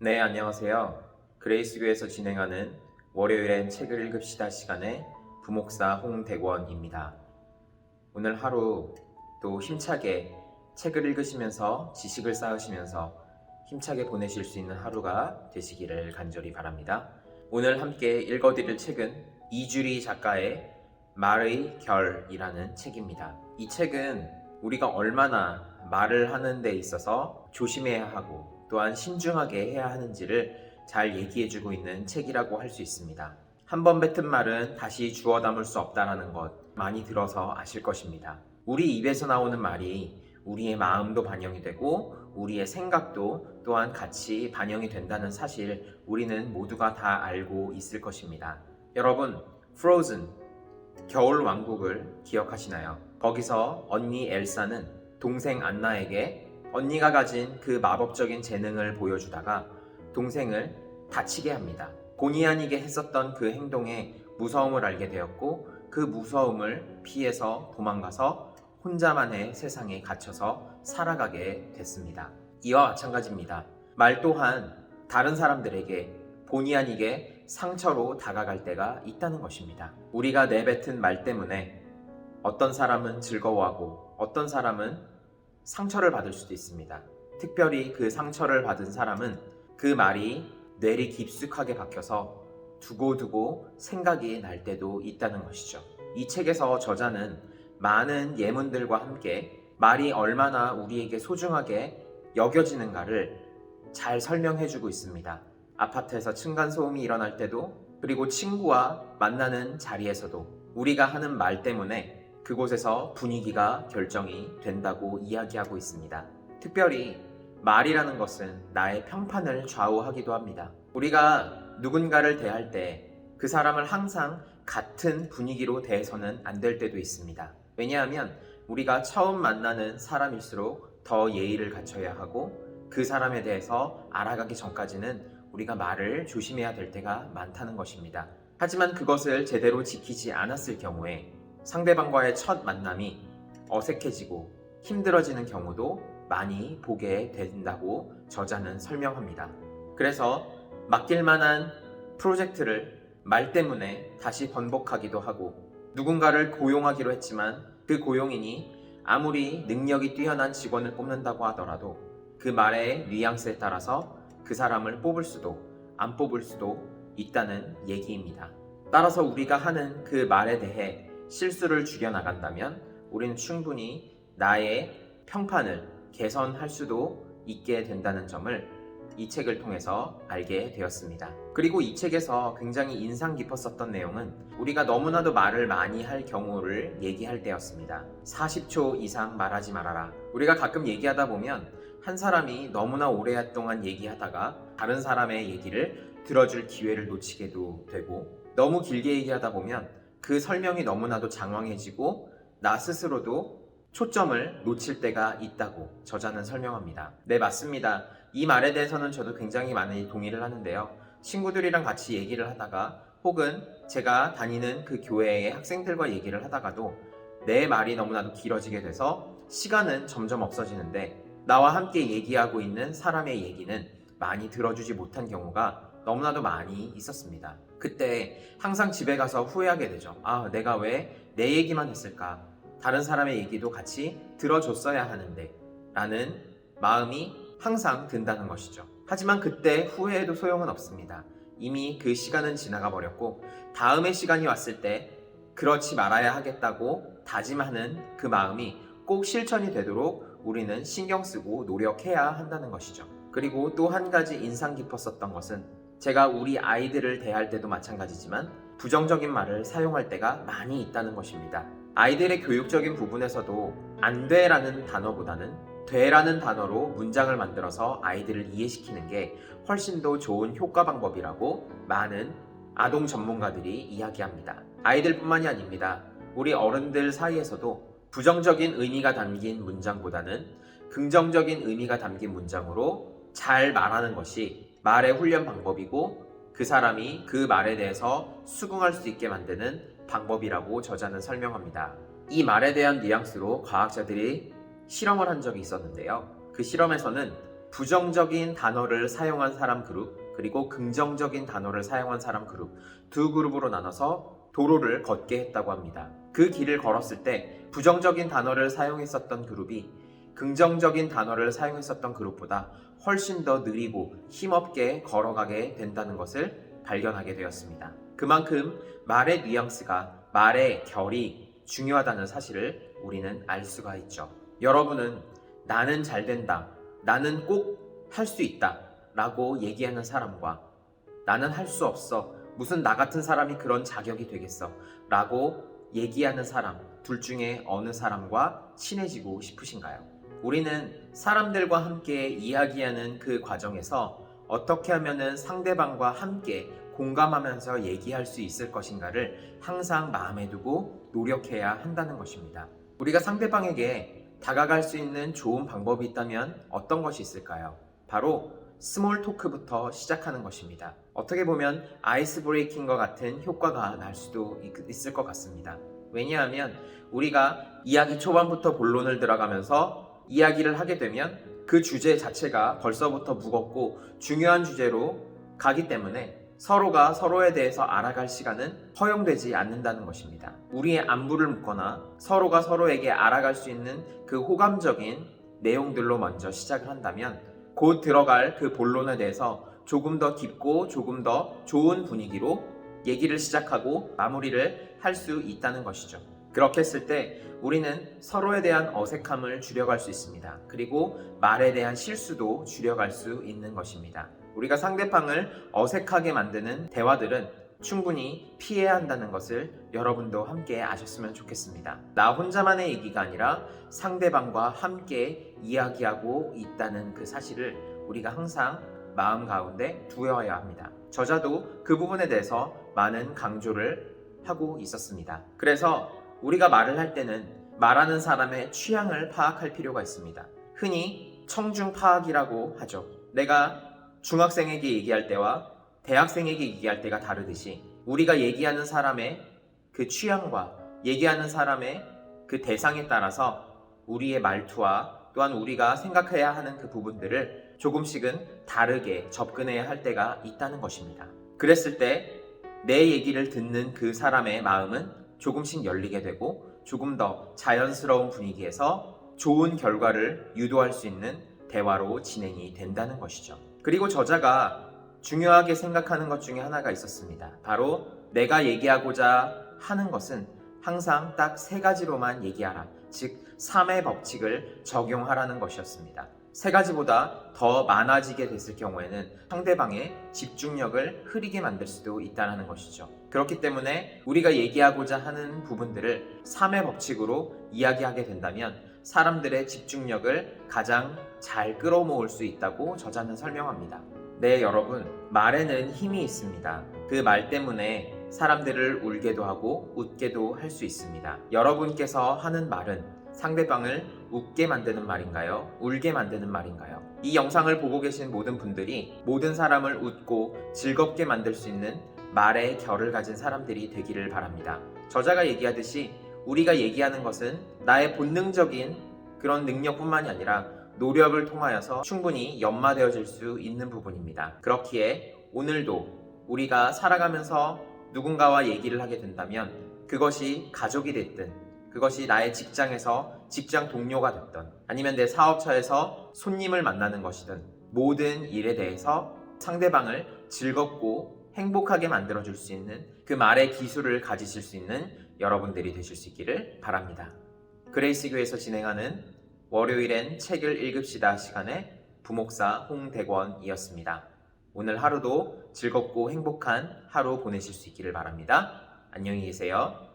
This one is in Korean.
네, 안녕하세요. 그레이스교에서 진행하는 월요일엔 책을 읽읍시다 시간의 부목사 홍대권입니다. 오늘 하루 또 힘차게 책을 읽으시면서 지식을 쌓으시면서 힘차게 보내실 수 있는 하루가 되시기를 간절히 바랍니다. 오늘 함께 읽어드릴 책은 이주리 작가의 말의 결이라는 책입니다. 이 책은 우리가 얼마나 말을 하는 데 있어서 조심해야 하고 또한 신중하게 해야 하는지를 잘 얘기해주고 있는 책이라고 할 수 있습니다. 한 번 뱉은 말은 다시 주워 담을 수 없다는 것 많이 들어서 아실 것입니다. 우리 입에서 나오는 말이 우리의 마음도 반영이 되고 우리의 생각도 또한 같이 반영이 된다는 사실 우리는 모두가 다 알고 있을 것입니다. 여러분, 프로즌, 겨울 왕국을 기억하시나요? 거기서 언니 엘사는 동생 안나에게 언니가 가진 그 마법적인 재능을 보여주다가 동생을 다치게 합니다. 본의 아니게 했었던 그 행동에 무서움을 알게 되었고 그 무서움을 피해서 도망가서 혼자만의 세상에 갇혀서 살아가게 됐습니다. 이와 마찬가지입니다. 말 또한 다른 사람들에게 본의 아니게 상처로 다가갈 때가 있다는 것입니다. 우리가 내뱉은 말 때문에 어떤 사람은 즐거워하고 어떤 사람은 상처를 받을 수도 있습니다. 특별히 그 상처를 받은 사람은 그 말이 뇌리 깊숙하게 박혀서 두고두고 생각이 날 때도 있다는 것이죠. 이 책에서 저자는 많은 예문들과 함께 말이 얼마나 우리에게 소중하게 여겨지는가를 잘 설명해주고 있습니다. 아파트에서 층간소음이 일어날 때도, 그리고 친구와 만나는 자리에서도 우리가 하는 말 때문에 그곳에서 분위기가 결정이 된다고 이야기하고 있습니다. 특별히 말이라는 것은 나의 평판을 좌우하기도 합니다. 우리가 누군가를 대할 때 그 사람을 항상 같은 분위기로 대해서는 안 될 때도 있습니다. 왜냐하면 우리가 처음 만나는 사람일수록 더 예의를 갖춰야 하고 그 사람에 대해서 알아가기 전까지는 우리가 말을 조심해야 될 때가 많다는 것입니다. 하지만 그것을 제대로 지키지 않았을 경우에 상대방과의 첫 만남이 어색해지고 힘들어지는 경우도 많이 보게 된다고 저자는 설명합니다. 그래서 맡길 만한 프로젝트를 말 때문에 다시 번복하기도 하고 누군가를 고용하기로 했지만 그 고용인이 아무리 능력이 뛰어난 직원을 뽑는다고 하더라도 그 말의 뉘앙스에 따라서 그 사람을 뽑을 수도 안 뽑을 수도 있다는 얘기입니다. 따라서 우리가 하는 그 말에 대해 실수를 줄여나간다면 우리는 충분히 나의 평판을 개선할 수도 있게 된다는 점을 이 책을 통해서 알게 되었습니다. 그리고 이 책에서 굉장히 인상 깊었었던 내용은 우리가 너무나도 말을 많이 할 경우를 얘기할 때였습니다. 40초 이상 말하지 말아라. 우리가 가끔 얘기하다 보면 한 사람이 너무나 오랫동안 얘기하다가 다른 사람의 얘기를 들어줄 기회를 놓치게도 되고 너무 길게 얘기하다 보면 그 설명이 너무나도 장황해지고 나 스스로도 초점을 놓칠 때가 있다고 저자는 설명합니다. 네, 맞습니다. 이 말에 대해서는 저도 굉장히 많이 동의를 하는데요. 친구들이랑 같이 얘기를 하다가 혹은 제가 다니는 그 교회의 학생들과 얘기를 하다가도 내 말이 너무나도 길어지게 돼서 시간은 점점 없어지는데 나와 함께 얘기하고 있는 사람의 얘기는 많이 들어주지 못한 경우가 너무나도 많이 있었습니다. 그때 항상 집에 가서 후회하게 되죠. 아, 내가 왜 내 얘기만 했을까? 다른 사람의 얘기도 같이 들어줬어야 하는데 라는 마음이 항상 든다는 것이죠. 하지만 그때 후회해도 소용은 없습니다. 이미 그 시간은 지나가 버렸고 다음의 시간이 왔을 때 그렇지 말아야 하겠다고 다짐하는 그 마음이 꼭 실천이 되도록 우리는 신경 쓰고 노력해야 한다는 것이죠. 그리고 또 한 가지 인상 깊었었던 것은 제가 우리 아이들을 대할 때도 마찬가지지만 부정적인 말을 사용할 때가 많이 있다는 것입니다. 아이들의 교육적인 부분에서도 안 돼라는 단어보다는 돼라는 단어로 문장을 만들어서 아이들을 이해시키는 게 훨씬 더 좋은 효과 방법이라고 많은 아동 전문가들이 이야기합니다. 아이들뿐만이 아닙니다. 우리 어른들 사이에서도 부정적인 의미가 담긴 문장보다는 긍정적인 의미가 담긴 문장으로 잘 말하는 것이 말의 훈련 방법이고 그 사람이 그 말에 대해서 수긍할 수 있게 만드는 방법이라고 저자는 설명합니다. 이 말에 대한 뉘앙스로 과학자들이 실험을 한 적이 있었는데요. 그 실험에서는 부정적인 단어를 사용한 사람 그룹, 그리고 긍정적인 단어를 사용한 사람 그룹, 두 그룹으로 나눠서 도로를 걷게 했다고 합니다. 그 길을 걸었을 때 부정적인 단어를 사용했었던 그룹이 긍정적인 단어를 사용했었던 그룹보다 훨씬 더 느리고 힘없게 걸어가게 된다는 것을 발견하게 되었습니다. 그만큼 말의 뉘앙스가, 말의 결이 중요하다는 사실을 우리는 알 수가 있죠. 여러분은 나는 잘 된다, 나는 꼭 할 수 있다 라고 얘기하는 사람과 나는 할 수 없어, 무슨 나 같은 사람이 그런 자격이 되겠어 라고 얘기하는 사람, 둘 중에 어느 사람과 친해지고 싶으신가요? 우리는 사람들과 함께 이야기하는 그 과정에서 어떻게 하면 상대방과 함께 공감하면서 얘기할 수 있을 것인가를 항상 마음에 두고 노력해야 한다는 것입니다. 우리가 상대방에게 다가갈 수 있는 좋은 방법이 있다면 어떤 것이 있을까요? 바로 스몰 토크부터 시작하는 것입니다. 어떻게 보면 아이스 브레이킹과 같은 효과가 날 수도 있을 것 같습니다. 왜냐하면 우리가 이야기 초반부터 본론을 들어가면서 이야기를 하게 되면 그 주제 자체가 벌써부터 무겁고 중요한 주제로 가기 때문에 서로가 서로에 대해서 알아갈 시간은 허용되지 않는다는 것입니다. 우리의 안부를 묻거나 서로가 서로에게 알아갈 수 있는 그 호감적인 내용들로 먼저 시작을 한다면 곧 들어갈 그 본론에 대해서 조금 더 깊고 조금 더 좋은 분위기로 얘기를 시작하고 마무리를 할 수 있다는 것이죠. 그렇게 했을 때 우리는 서로에 대한 어색함을 줄여갈 수 있습니다. 그리고 말에 대한 실수도 줄여갈 수 있는 것입니다. 우리가 상대방을 어색하게 만드는 대화들은 충분히 피해야 한다는 것을 여러분도 함께 아셨으면 좋겠습니다. 나 혼자만의 얘기가 아니라 상대방과 함께 이야기하고 있다는 그 사실을 우리가 항상 마음 가운데 두어야 합니다. 저자도 그 부분에 대해서 많은 강조를 하고 있었습니다. 그래서 우리가 말을 할 때는 말하는 사람의 취향을 파악할 필요가 있습니다. 흔히 청중 파악이라고 하죠. 내가 중학생에게 얘기할 때와 대학생에게 얘기할 때가 다르듯이 우리가 얘기하는 사람의 그 취향과 얘기하는 사람의 그 대상에 따라서 우리의 말투와 또한 우리가 생각해야 하는 그 부분들을 조금씩은 다르게 접근해야 할 때가 있다는 것입니다. 그랬을 때 내 얘기를 듣는 그 사람의 마음은 조금씩 열리게 되고 조금 더 자연스러운 분위기에서 좋은 결과를 유도할 수 있는 대화로 진행이 된다는 것이죠. 그리고 저자가 중요하게 생각하는 것 중에 하나가 있었습니다. 바로 내가 얘기하고자 하는 것은 항상 딱 3가지로만 얘기하라. 즉 3의 법칙을 적용하라는 것이었습니다. 3가지보다 더 많아지게 됐을 경우에는 상대방의 집중력을 흐리게 만들 수도 있다는 것이죠. 그렇기 때문에 우리가 얘기하고자 하는 부분들을 3의 법칙으로 이야기하게 된다면 사람들의 집중력을 가장 잘 끌어모을 수 있다고 저자는 설명합니다. 네, 여러분, 말에는 힘이 있습니다. 그 말 때문에 사람들을 울게도 하고 웃게도 할 수 있습니다. 여러분께서 하는 말은 상대방을 웃게 만드는 말인가요? 울게 만드는 말인가요? 이 영상을 보고 계신 모든 분들이 모든 사람을 웃고 즐겁게 만들 수 있는 말의 결을 가진 사람들이 되기를 바랍니다. 저자가 얘기하듯이 우리가 얘기하는 것은 나의 본능적인 그런 능력뿐만이 아니라 노력을 통하여서 충분히 연마되어질 수 있는 부분입니다. 그렇기에 오늘도 우리가 살아가면서 누군가와 얘기를 하게 된다면 그것이 가족이 됐든 그것이 나의 직장에서 직장 동료가 됐든 아니면 내 사업처에서 손님을 만나는 것이든 모든 일에 대해서 상대방을 즐겁고 행복하게 만들어줄 수 있는 그 말의 기술을 가지실 수 있는 여러분들이 되실 수 있기를 바랍니다. 그레이스 교회에서 진행하는 월요일엔 책을 읽읍시다 시간의 부목사 홍대권이었습니다. 오늘 하루도 즐겁고 행복한 하루 보내실 수 있기를 바랍니다. 안녕히 계세요.